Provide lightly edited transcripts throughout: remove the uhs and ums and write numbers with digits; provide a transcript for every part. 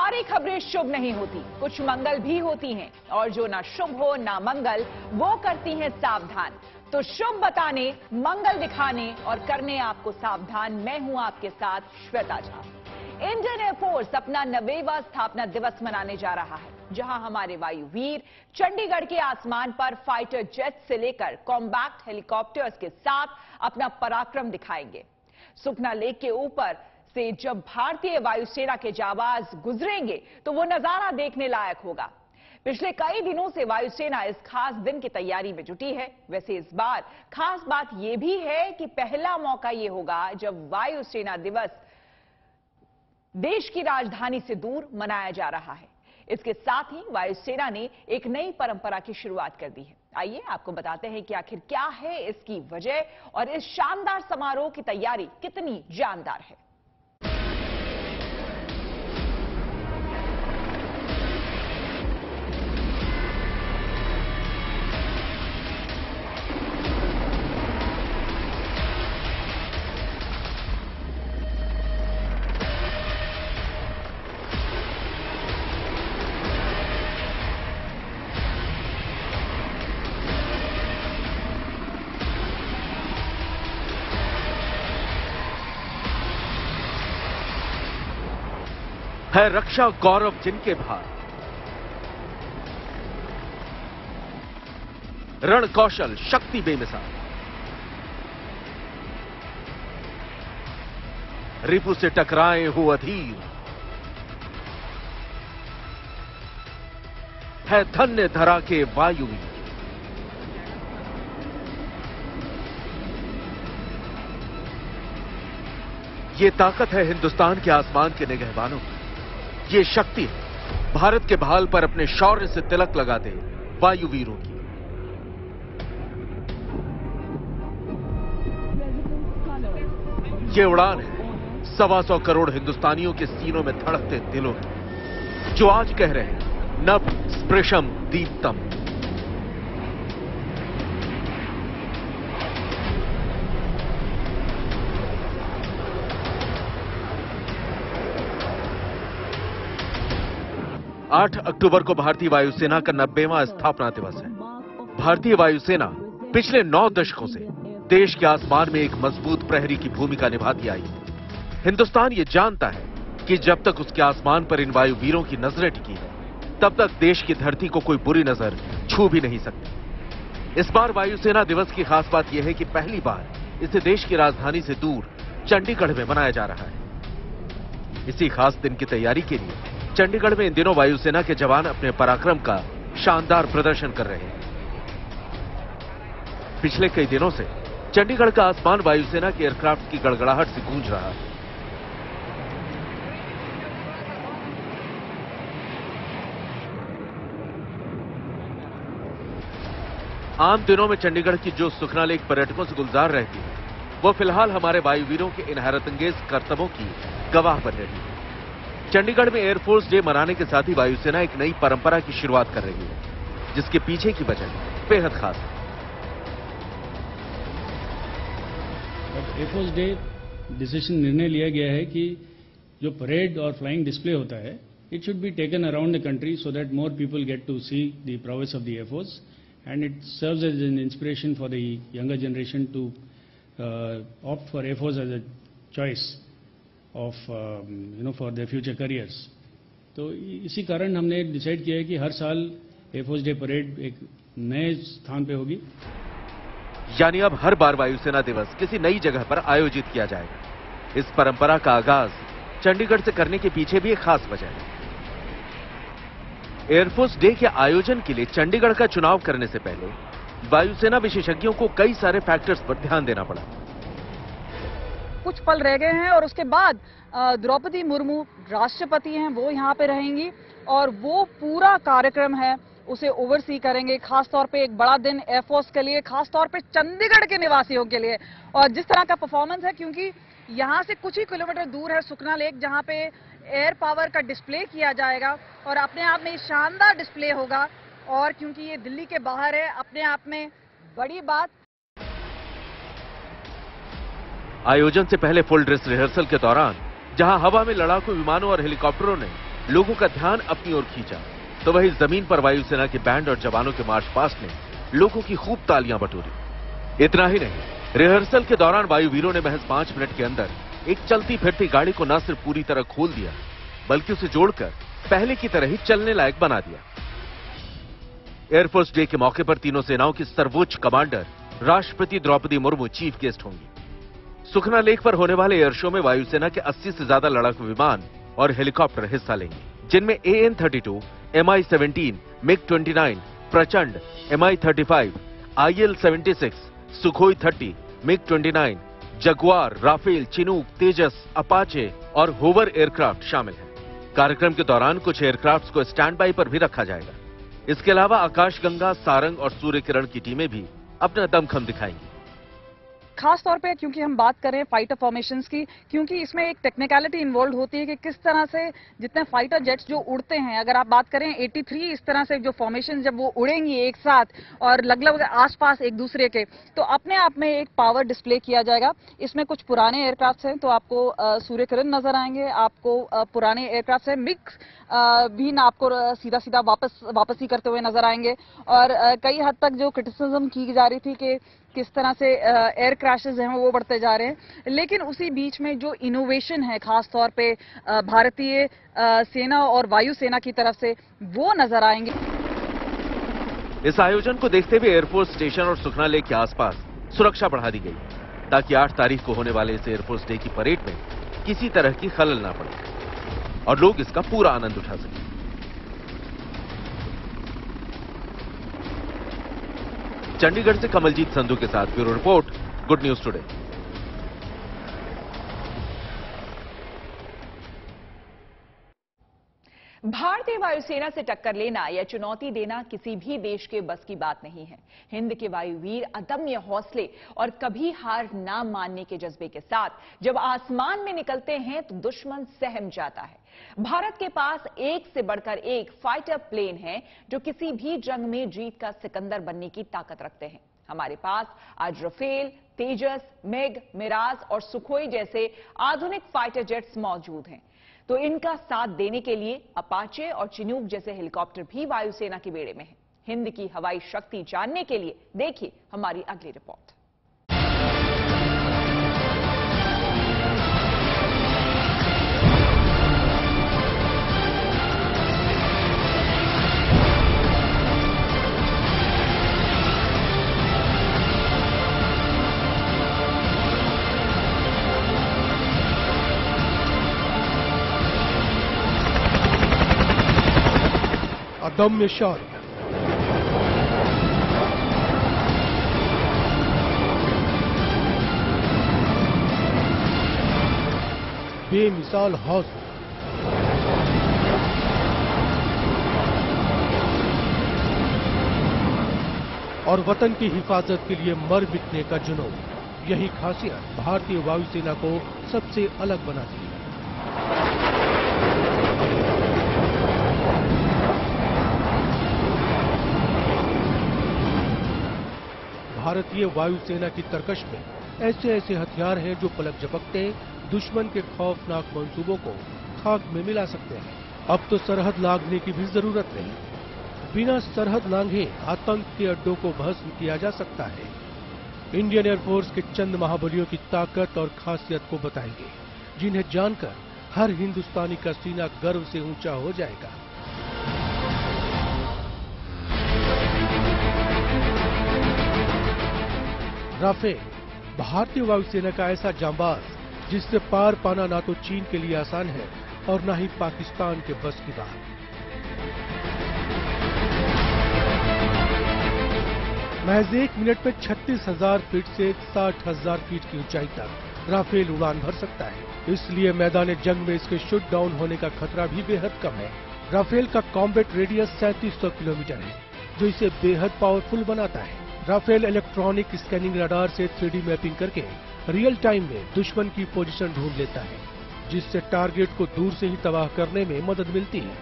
सारी खबरें शुभ नहीं होती, कुछ मंगल भी होती हैं, और जो ना शुभ हो ना मंगल वो करती हैं सावधान। तो शुभ बताने, मंगल दिखाने और करने आपको सावधान, मैं हूं आपके साथ श्वेता झा। इंडियन एयरफोर्स अपना 90वां स्थापना दिवस मनाने जा रहा है, जहां हमारे वायुवीर चंडीगढ़ के आसमान पर फाइटर जेट से लेकर कॉम्बैक्ट हेलीकॉप्टर्स के साथ अपना पराक्रम दिखाएंगे। सुखना लेक के ऊपर से जब भारतीय वायुसेना के जाबाज गुजरेंगे तो वो नजारा देखने लायक होगा। पिछले कई दिनों से वायुसेना इस खास दिन की तैयारी में जुटी है। वैसे इस बार खास बात यह भी है कि पहला मौका यह होगा जब वायुसेना दिवस देश की राजधानी से दूर मनाया जा रहा है। इसके साथ ही वायुसेना ने एक नई परंपरा की शुरुआत कर दी है। आइए आपको बताते हैं कि आखिर क्या है इसकी वजह और इस शानदार समारोह की तैयारी कितनी जानदार है। है रक्षा गौरव जिनके भार, रण कौशल शक्ति बेमिसाल, रिपु से टकराए हो अधीर, है धन्य धरा के वायुवीर। ये ताकत है हिंदुस्तान के आसमान के निगहबानों की। ये शक्ति है भारत के भाल पर अपने शौर्य से तिलक लगाते वायुवीरों की। ये उड़ान है 125 करोड़ हिंदुस्तानियों के सीनों में धड़कते दिलों की, जो आज कह रहे हैं नभ स्पृशम दीप्तम। आठ अक्टूबर को भारतीय वायुसेना का 90वां स्थापना दिवस है। भारतीय वायुसेना पिछले 9 दशकों से देश के आसमान में एक मजबूत प्रहरी की भूमिका निभाती आई है। हिंदुस्तान ये जानता है कि जब तक उसके आसमान पर इन वायुवीरों की नजरें टिकी है, तब तक देश की धरती को कोई बुरी नजर छू भी नहीं सकती। इस बार वायुसेना दिवस की खास बात यह है कि पहली बार इसे देश की राजधानी से दूर चंडीगढ़ में मनाया जा रहा है। इसी खास दिन की तैयारी के लिए चंडीगढ़ में इन दिनों वायुसेना के जवान अपने पराक्रम का शानदार प्रदर्शन कर रहे हैं। पिछले कई दिनों से चंडीगढ़ का आसमान वायुसेना के एयरक्राफ्ट की गड़गड़ाहट से गूंज रहा है। आम दिनों में चंडीगढ़ की जो सुखना लेक पर्यटकों से गुलजार रहती है, वो फिलहाल हमारे वायुवीरों के इन हैरतअंगेज करतबों की गवाह बन रही है। चंडीगढ़ में एयरफोर्स डे मनाने के साथ ही वायुसेना एक नई परंपरा की शुरुआत कर रही है, जिसके पीछे की वजह बेहद खास है। एयरफोर्स डे डिसीजन निर्णय लिया गया है कि जो परेड और फ्लाइंग डिस्प्ले होता है, it should be taken around the country so that more people get to see the prowess of the air force and it serves as an inspiration for the younger generation to opt for air force as a choice of for their future careers. तो इसी कारण हमने decide किया है कि हर साल air force day parade एक नए स्थान पे होगी। यानी अब हर बार वायुसेना दिवस किसी नई जगह पर आयोजित किया जाएगा। इस परंपरा का आगाज चंडीगढ़ से करने के पीछे भी एक खास वजह है। एयरफोर्स डे के आयोजन के लिए चंडीगढ़ का चुनाव करने से पहले वायुसेना विशेषज्ञों को कई सारे फैक्टर्स पर ध्यान देना पड़ा। कुछ पल रह गए हैं और उसके बाद द्रौपदी मुर्मू राष्ट्रपति हैं, वो यहाँ पे रहेंगी और वो पूरा कार्यक्रम है उसे ओवरसी करेंगे। खासतौर पे एक बड़ा दिन एयरफोर्स के लिए, खासतौर पे चंडीगढ़ के निवासियों के लिए। और जिस तरह का परफॉर्मेंस है, क्योंकि यहाँ से कुछ ही किलोमीटर दूर है सुखना लेक, जहाँ पे एयर पावर का डिस्प्ले किया जाएगा और अपने आप में शानदार डिस्प्ले होगा। और क्योंकि ये दिल्ली के बाहर है, अपने आप में बड़ी बात। आयोजन से पहले फुल ड्रेस रिहर्सल के दौरान जहां हवा में लड़ाकू विमानों और हेलीकॉप्टरों ने लोगों का ध्यान अपनी ओर खींचा, तो वही जमीन पर वायुसेना के बैंड और जवानों के मार्च पास्ट ने लोगों की खूब तालियां बटोरी। इतना ही नहीं, रिहर्सल के दौरान वायुवीरों ने महज 5 मिनट के अंदर एक चलती फिरती गाड़ी को न सिर्फ पूरी तरह खोल दिया, बल्कि उसे जोड़कर पहले की तरह ही चलने लायक बना दिया। एयरफोर्स डे के मौके पर तीनों सेनाओं की सर्वोच्च कमांडर राष्ट्रपति द्रौपदी मुर्मू चीफ गेस्ट होंगी। सुखना लेक पर होने वाले एयर शो में वायुसेना के 80 से ज्यादा लड़ाकू विमान और हेलीकॉप्टर हिस्सा लेंगे, जिनमें AN-32, Mi-17, MiG-29, Prachand, Mi-35, IL-76, Sukhoi 30, MiG-29, Jaguar, Rafale, Chinook, Tejas, Apache और होवर एयरक्राफ्ट शामिल हैं। कार्यक्रम के दौरान कुछ एयरक्राफ्ट्स को स्टैंड बाई पर भी रखा जाएगा। इसके अलावा आकाशगंगा, सारंग और सूर्य किरण की टीमें भी अपना दमखम दिखाएंगी। खास तौर पे क्योंकि हम बात करें फाइटर फॉर्मेशंस की, क्योंकि इसमें एक टेक्निकलिटी इन्वॉल्व होती है कि किस तरह से जितने फाइटर जेट्स जो उड़ते हैं, अगर आप बात करें 83 इस तरह से जो फॉर्मेशन जब वो उड़ेंगी एक साथ और लगभग आसपास एक दूसरे के, तो अपने आप में एक पावर डिस्प्ले किया जाएगा। इसमें कुछ पुराने एयरक्राफ्ट हैं तो आपको सूर्य किरण नजर आएंगे, आपको पुराने एयरक्राफ्ट हैं, मिग भी ना आपको सीधा सीधा वापस ही करते हुए नजर आएंगे। और कई हद तक जो क्रिटिसिज्म की जा रही थी कि किस तरह से एयर क्रैशेस हैं वो बढ़ते जा रहे हैं, लेकिन उसी बीच में जो इनोवेशन है खास तौर पे भारतीय सेना और वायुसेना की तरफ से, वो नजर आएंगे। इस आयोजन को देखते हुए एयरफोर्स स्टेशन और सुखना लेक के आसपास सुरक्षा बढ़ा दी गई, ताकि 8 तारीख को होने वाले इस एयरफोर्स डे की परेड में किसी तरह की खलल ना पड़े और लोग इसका पूरा आनंद उठा सकें। चंडीगढ़ से कमलजीत संधू के साथ bureau report, good news today. भारतीय वायुसेना से टक्कर लेना या चुनौती देना किसी भी देश के बस की बात नहीं है। हिंद के वायुवीर अदम्य हौसले और कभी हार ना मानने के जज्बे के साथ जब आसमान में निकलते हैं तो दुश्मन सहम जाता है। भारत के पास एक से बढ़कर एक फाइटर प्लेन है जो किसी भी जंग में जीत का सिकंदर बनने की ताकत रखते हैं। हमारे पास आज राफेल, तेजस, मिग, मिराज और सुखोई जैसे आधुनिक फाइटर जेट्स मौजूद हैं, तो इनका साथ देने के लिए अपाचे और चिनूक जैसे हेलीकॉप्टर भी वायुसेना के बेड़े में हैं। हिंद की हवाई शक्ति जानने के लिए देखिए हमारी अगली रिपोर्ट। अदम्य शौर्य, बेमिसाल हौसला, और वतन की हिफाजत के लिए मर मिटने का जुनून, यही खासियत भारतीय वायुसेना को सबसे अलग बनाती है। भारतीय वायुसेना की तरकश में ऐसे ऐसे हथियार हैं जो पलक झपकते दुश्मन के खौफनाक मंसूबों को खाक में मिला सकते हैं। अब तो सरहद लांघने की भी जरूरत नहीं, बिना सरहद लांघे आतंक के अड्डों को भस्म किया जा सकता है। इंडियन एयरफोर्स के चंद महाबलियों की ताकत और खासियत को बताएंगे, जिन्हें जानकर हर हिंदुस्तानी का सीना गर्व से ऊंचा हो जाएगा। राफेल, भारतीय वायुसेना का ऐसा जांबाज जिससे पार पाना ना तो चीन के लिए आसान है और ना ही पाकिस्तान के बस की बात। महज 1 मिनट में 36,000 फीट से 60,000 फीट की ऊंचाई तक राफेल उड़ान भर सकता है, इसलिए मैदान जंग में इसके शूट डाउन होने का खतरा भी बेहद कम है। राफेल का कॉम्बैट रेडियस 3700 किलोमीटर है, जो इसे बेहद पावरफुल बनाता है। राफेल इलेक्ट्रॉनिक स्कैनिंग रडार से 3D मैपिंग करके रियल टाइम में दुश्मन की पोजीशन ढूंढ लेता है, जिससे टारगेट को दूर से ही तबाह करने में मदद मिलती है।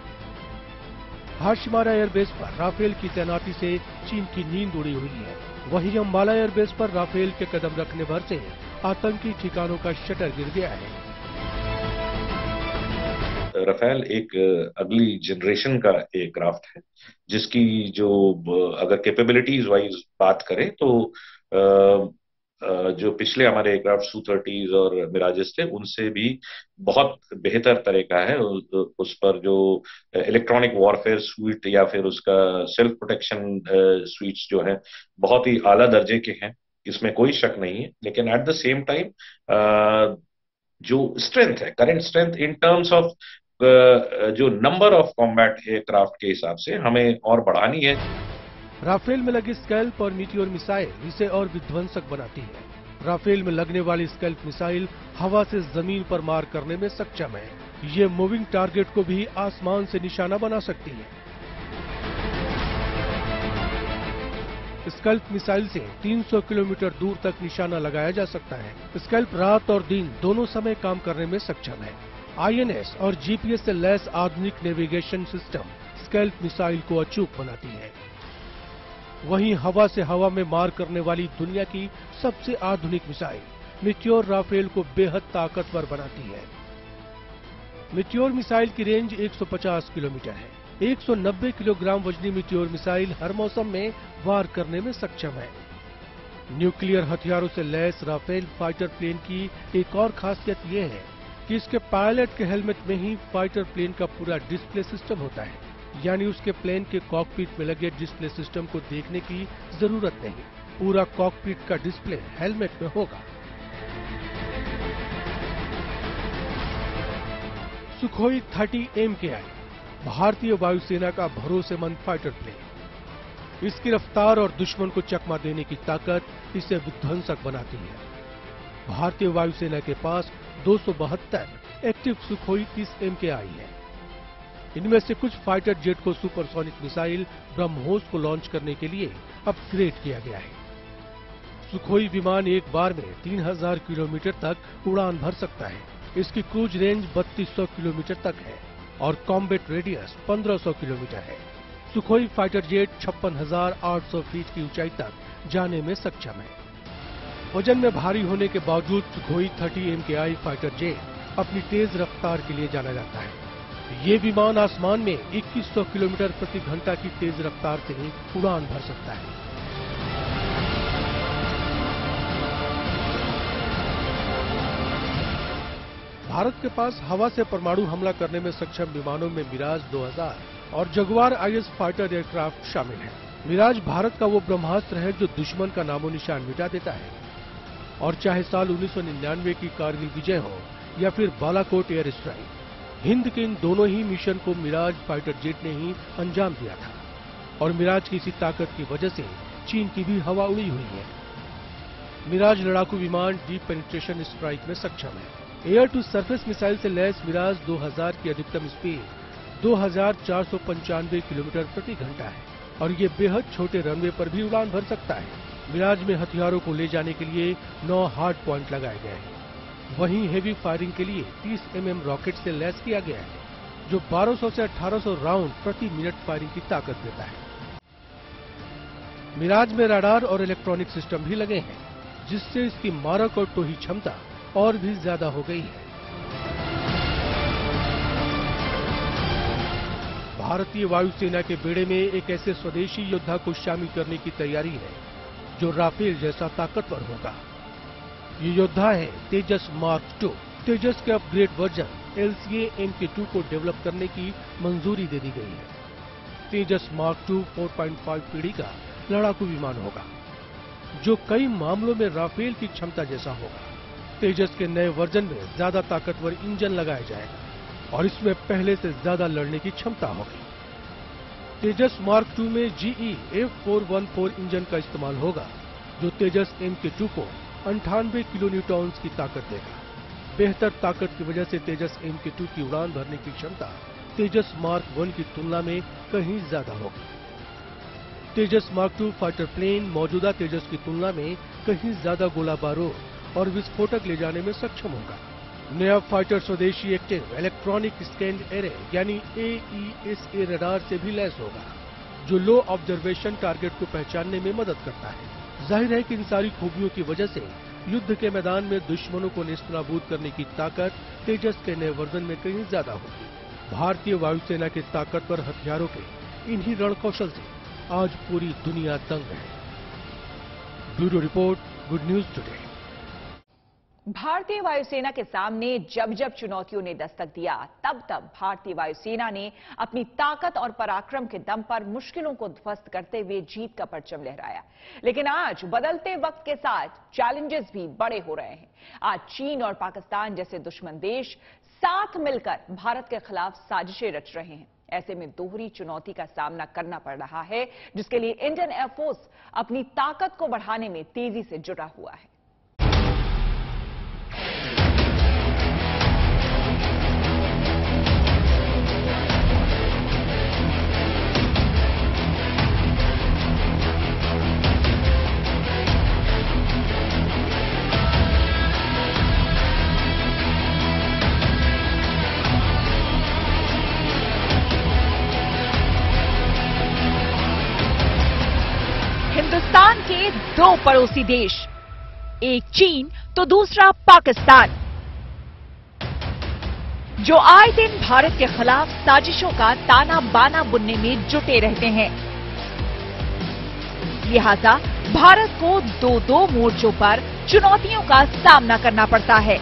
हाशिमारा एयरबेस पर राफेल की तैनाती से चीन की नींद उड़ी हुई है। वहीं अम्बाला एयरबेस पर राफेल के कदम रखने भर से आतंकी ठिकानों का शटर गिर गया है। राफेल एक अगली जनरेशन का एयरक्राफ्ट है, जिसकी जो अगर कैपेबिलिटीज वाइज बात करें तो जो पिछले हमारे एयरक्राफ्ट सू-30 और मिराजेस थे उनसे भी बहुत बेहतर तरह का है। उस पर जो इलेक्ट्रॉनिक वॉरफेयर स्वीट या फिर उसका सेल्फ प्रोटेक्शन स्वीट्स जो है बहुत ही आला दर्जे के हैं, इसमें कोई शक नहीं है। लेकिन एट द सेम टाइम जो स्ट्रेंथ है, current strength in terms of जो नंबर ऑफ कॉम्बैट एयरक्राफ्ट के हिसाब से हमें और बढ़ानी है। राफेल में लगी स्कैल्प और मीटियोर मिसाइल इसे और विध्वंसक बनाती है। राफेल में लगने वाली स्कैल्प मिसाइल हवा से जमीन पर मार करने में सक्षम है। ये मूविंग टारगेट को भी आसमान से निशाना बना सकती है। स्कैल्प मिसाइल से 300 किलोमीटर दूर तक निशाना लगाया जा सकता है। स्कैल्प रात और दिन दोनों समय काम करने में सक्षम है। INS और GPS से लैस आधुनिक नेविगेशन सिस्टम स्कैल्प मिसाइल को अचूक बनाती है। वहीं हवा से हवा में मार करने वाली दुनिया की सबसे आधुनिक मिसाइल मीटियोर राफेल को बेहद ताकतवर बनाती है। मीटियोर मिसाइल की रेंज 150 किलोमीटर है। 190 किलोग्राम वजनी मीटियोर मिसाइल हर मौसम में वार करने में सक्षम है। न्यूक्लियर हथियारों से लैस राफेल फाइटर प्लेन की एक और खासियत ये है कि इसके पायलट के हेलमेट में ही फाइटर प्लेन का पूरा डिस्प्ले सिस्टम होता है, यानी उसके प्लेन के कॉकपिट में लगे डिस्प्ले सिस्टम को देखने की जरूरत नहीं, पूरा कॉकपिट का डिस्प्ले हेलमेट में होगा। सुखोई 30 MKI भारतीय वायुसेना का भरोसेमंद फाइटर प्लेन। इसकी रफ्तार और दुश्मन को चकमा देने की ताकत इसे विध्वंसक बनाती है। भारतीय वायुसेना के पास 272 एक्टिव सुखोई 30 MKI है। इनमें से कुछ फाइटर जेट को सुपरसोनिक मिसाइल ब्रह्मोस को लॉन्च करने के लिए अपग्रेड किया गया है। सुखोई विमान एक बार में 3000 किलोमीटर तक उड़ान भर सकता है। इसकी क्रूज रेंज 3200 किलोमीटर तक है और कॉम्बैट रेडियस 1500 किलोमीटर है। सुखोई फाइटर जेट 56,800 फीट की ऊंचाई तक जाने में सक्षम है। वजन में भारी होने के बावजूद सुखोई 30 MKI फाइटर जेट अपनी तेज रफ्तार के लिए जाना जाता है। ये विमान आसमान में 2100 किलोमीटर प्रति घंटा की तेज रफ्तार से उड़ान भर सकता है। भारत के पास हवा से परमाणु हमला करने में सक्षम विमानों में मिराज 2000 और जगुआर IS फाइटर एयरक्राफ्ट शामिल है। मिराज भारत का वो ब्रह्मास्त्र है जो दुश्मन का नामो निशान मिटा देता है। और चाहे साल 1999 की कारगिल विजय हो या फिर बालाकोट एयर स्ट्राइक, हिंद के इन दोनों ही मिशन को मिराज फाइटर जेट ने ही अंजाम दिया था। और मिराज की इसी ताकत की वजह से चीन की भी हवा उड़ी हुई है। मिराज लड़ाकू विमान डीप पेनिट्रेशन स्ट्राइक में सक्षम है। एयर टू सरफेस मिसाइल से लैस मिराज 2000 की अधिकतम स्पीड 2495 किलोमीटर प्रति घंटा है और ये बेहद छोटे रनवे पर भी उड़ान भर सकता है। मिराज में हथियारों को ले जाने के लिए 9 हार्ड पॉइंट लगाए गए हैं। वहीं हेवी फायरिंग के लिए 30 mm रॉकेट से लैस किया गया है, जो 1200 से 1800 राउंड प्रति मिनट फायरिंग की ताकत देता है। मिराज में रडार और इलेक्ट्रॉनिक सिस्टम भी लगे हैं, जिससे इसकी मारक और टोही क्षमता और भी ज्यादा हो गई है। भारतीय वायुसेना के बेड़े में एक ऐसे स्वदेशी योद्धा को शामिल करने की तैयारी है जो राफेल जैसा ताकतवर होगा। ये योद्धा है तेजस मार्क 2। तेजस के अपग्रेड वर्जन LCA MK2 को डेवलप करने की मंजूरी दे दी गई है। तेजस मार्क 2 4.5 पीढ़ी का लड़ाकू विमान होगा, जो कई मामलों में राफेल की क्षमता जैसा होगा। तेजस के नए वर्जन में ज्यादा ताकतवर इंजन लगाया जाएगा और इसमें पहले से ज्यादा लड़ने की क्षमता होगी। तेजस मार्क 2 में GE F414 इंजन का इस्तेमाल होगा, जो तेजस MK2 को 98 किलो न्यूटॉन्स की ताकत देगा। बेहतर ताकत की वजह से तेजस MK2 की उड़ान भरने की क्षमता तेजस मार्क 1 की तुलना में कहीं ज्यादा होगी। तेजस मार्क 2 फाइटर प्लेन मौजूदा तेजस की तुलना में कहीं ज्यादा गोला बारूद और विस्फोटक ले जाने में सक्षम होगा। नया फाइटर स्वदेशी एक्टिव इलेक्ट्रॉनिक स्कैन एरे यानी AESA रडार से भी लैस होगा, जो लो ऑब्जर्वेशन टारगेट को पहचानने में मदद करता है। जाहिर है कि इन सारी खूबियों की वजह से युद्ध के मैदान में दुश्मनों को नेस्तनाबूद करने की ताकत तेजस के नए वर्जन में कहीं ज्यादा होगी। भारतीय वायुसेना के ताकतवर हथियारों के इन्हीं रणकौशल से आज पूरी दुनिया दंग है। Bureau report, good news today. भारतीय वायुसेना के सामने जब जब चुनौतियों ने दस्तक दिया, तब तब भारतीय वायुसेना ने अपनी ताकत और पराक्रम के दम पर मुश्किलों को ध्वस्त करते हुए जीत का परचम लहराया। लेकिन आज बदलते वक्त के साथ चैलेंजेस भी बड़े हो रहे हैं। आज चीन और पाकिस्तान जैसे दुश्मन देश साथ मिलकर भारत के खिलाफ साजिशें रच रहे हैं। ऐसे में दोहरी चुनौती का सामना करना पड़ रहा है, जिसके लिए इंडियन एयरफोर्स अपनी ताकत को बढ़ाने में तेजी से जुटा हुआ है। हिंदुस्तान के दो पड़ोसी देश, एक चीन तो दूसरा पाकिस्तान, जो आए दिन भारत के खिलाफ साजिशों का ताना बाना बुनने में जुटे रहते हैं। लिहाजा भारत को दो मोर्चों पर चुनौतियों का सामना करना पड़ता है।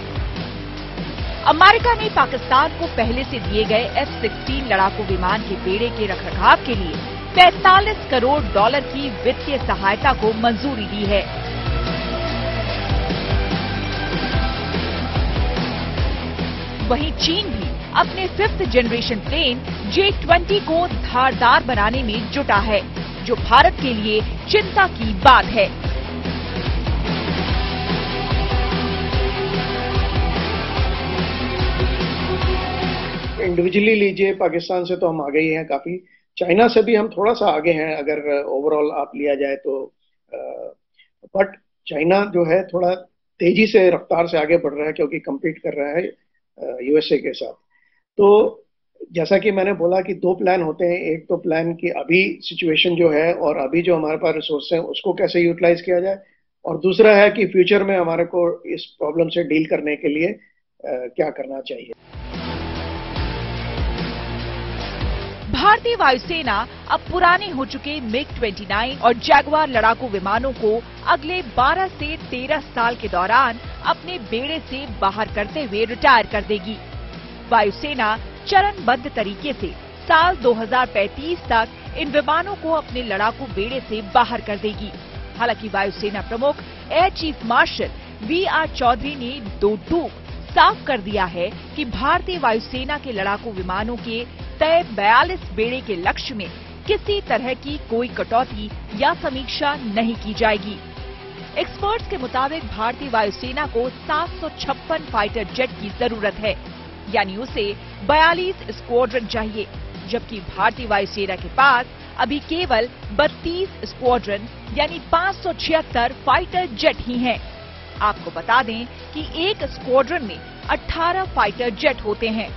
अमेरिका ने पाकिस्तान को पहले से दिए गए F-16 लड़ाकू विमान के बेड़े के रखरखाव के लिए $45 करोड़ की वित्तीय सहायता को मंजूरी दी है। वहीं चीन भी अपने 5th जनरेशन प्लेन J-20 को धारदार बनाने में जुटा है, जो भारत के लिए चिंता की बात है। इंडिविजुअली लीजिए, पाकिस्तान से तो हम आगे ही हैं काफी, चाइना से भी हम थोड़ा सा आगे हैं अगर ओवरऑल आप लिया जाए तो, बट चाइना जो है थोड़ा तेजी से रफ्तार से आगे बढ़ रहा है क्योंकि कम्पीट कर रहा है यूएसए के साथ। तो जैसा कि मैंने बोला कि दो प्लान होते हैं, एक तो प्लान की अभी सिचुएशन जो है और अभी जो हमारे पास रिसोर्स हैं उसको कैसे यूटिलाइज किया जाए, और दूसरा है कि फ्यूचर में हमारे को इस प्रॉब्लम से डील करने के लिए क्या करना चाहिए। भारतीय वायुसेना अब पुराने हो चुके MiG-29 और जैगवार लड़ाकू विमानों को अगले 12 से 13 साल के दौरान अपने बेड़े से बाहर करते हुए रिटायर कर देगी। वायुसेना चरणबद्ध तरीके से साल 2035 तक इन विमानों को अपने लड़ाकू बेड़े से बाहर कर देगी। हालांकि वायुसेना प्रमुख air chief marshal VR Chaudhari ने दो टूक साफ कर दिया है कि भारतीय वायुसेना के लड़ाकू विमानों के तय 42 बेड़े के लक्ष्य में किसी तरह की कोई कटौती या समीक्षा नहीं की जाएगी। एक्सपर्ट्स के मुताबिक भारतीय वायुसेना को 756 फाइटर जेट की जरूरत है, यानी उसे 42 स्क्वाड्रन चाहिए, जबकि भारतीय वायुसेना के पास अभी केवल 32 स्क्वाड्रन यानी 576 फाइटर जेट ही हैं। आपको बता दें कि एक स्क्वाड्रन में 18 फाइटर जेट होते हैं।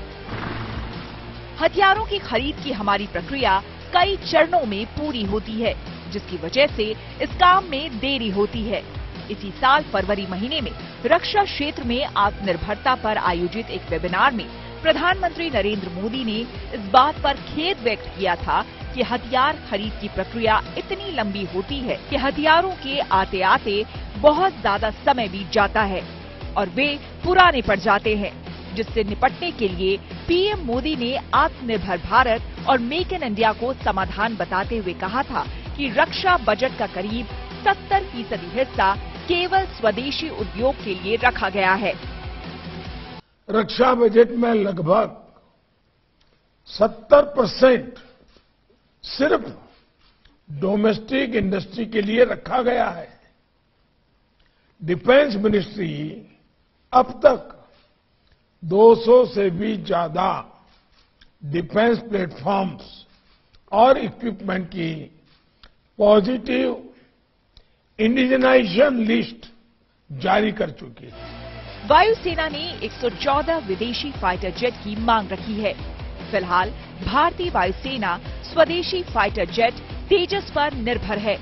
हथियारों की खरीद की हमारी प्रक्रिया कई चरणों में पूरी होती है, जिसकी वजह से इस काम में देरी होती है। इसी साल फरवरी महीने में रक्षा क्षेत्र में आत्मनिर्भरता पर आयोजित एक वेबिनार में प्रधानमंत्री नरेंद्र मोदी ने इस बात पर खेद व्यक्त किया था कि हथियार खरीद की प्रक्रिया इतनी लंबी होती है कि हथियारों के आते आते बहुत ज्यादा समय बीत जाता है और वे पुराने पड़ जाते हैं, जिससे निपटने के लिए पीएम मोदी ने आत्मनिर्भर भारत और मेक इन इंडिया को समाधान बताते हुए कहा था कि रक्षा बजट का करीब 70% हिस्सा केवल स्वदेशी उद्योग के लिए रखा गया है। रक्षा बजट में लगभग 70% सिर्फ डोमेस्टिक इंडस्ट्री के लिए रखा गया है। डिफेंस मिनिस्ट्री अब तक 200 से भी ज्यादा डिफेंस प्लेटफॉर्म्स और इक्विपमेंट की पॉजिटिव इंडिजनाइजेशन लिस्ट जारी कर चुकी है। वायुसेना ने 114 विदेशी फाइटर जेट की मांग रखी है। फिलहाल भारतीय वायुसेना स्वदेशी फाइटर जेट तेजस पर निर्भर है।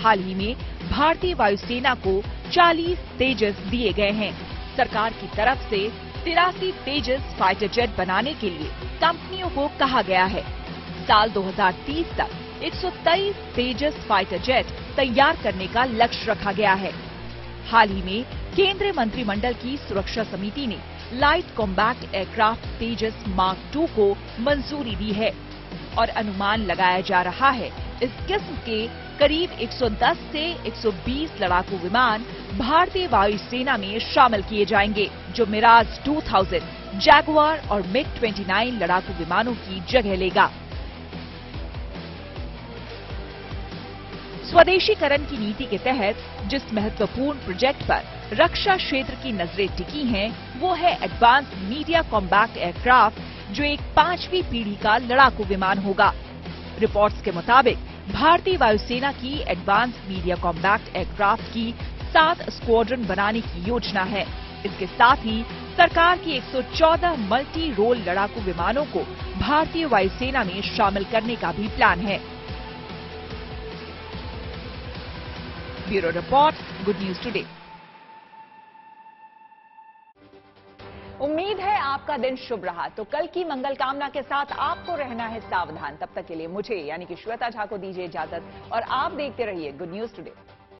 हाल ही में भारतीय वायुसेना को 40 तेजस दिए गए हैं। सरकार की तरफ से 83 तेजस फाइटर जेट बनाने के लिए कंपनियों को कहा गया है। साल 2030 तक 123 तेजस फाइटर जेट तैयार करने का लक्ष्य रखा गया है। हाल ही में केंद्रीय मंत्रिमंडल की सुरक्षा समिति ने लाइट कॉम्बैट एयरक्राफ्ट तेजस मार्क 2 को मंजूरी दी है और अनुमान लगाया जा रहा है इस किस्म के करीब 110 से 120 लड़ाकू विमान भारतीय वायुसेना में शामिल किए जाएंगे, जो मिराज 2000, जैगुआर और मिग-29 लड़ाकू विमानों की जगह लेगा। स्वदेशीकरण की नीति के तहत जिस महत्वपूर्ण प्रोजेक्ट पर रक्षा क्षेत्र की नजरें टिकी हैं, वो है एडवांस मीडिया कॉम्बैट एयरक्राफ्ट, जो एक 5वीं पीढ़ी का लड़ाकू विमान होगा। रिपोर्ट्स के मुताबिक भारतीय वायुसेना की एडवांस मीडिया कॉम्बैट एयरक्राफ्ट की 7 स्क्वाड्रन बनाने की योजना है। इसके साथ ही सरकार की 114 मल्टी रोल लड़ाकू विमानों को भारतीय वायुसेना में शामिल करने का भी प्लान है। Bureau report, good news today. उम्मीद है आपका दिन शुभ रहा। तो कल की मंगल कामना के साथ आपको रहना है सावधान। तब तक के लिए मुझे यानी कि श्वेता झा को दीजिए इजाजत और आप देखते रहिए गुड न्यूज टुडे।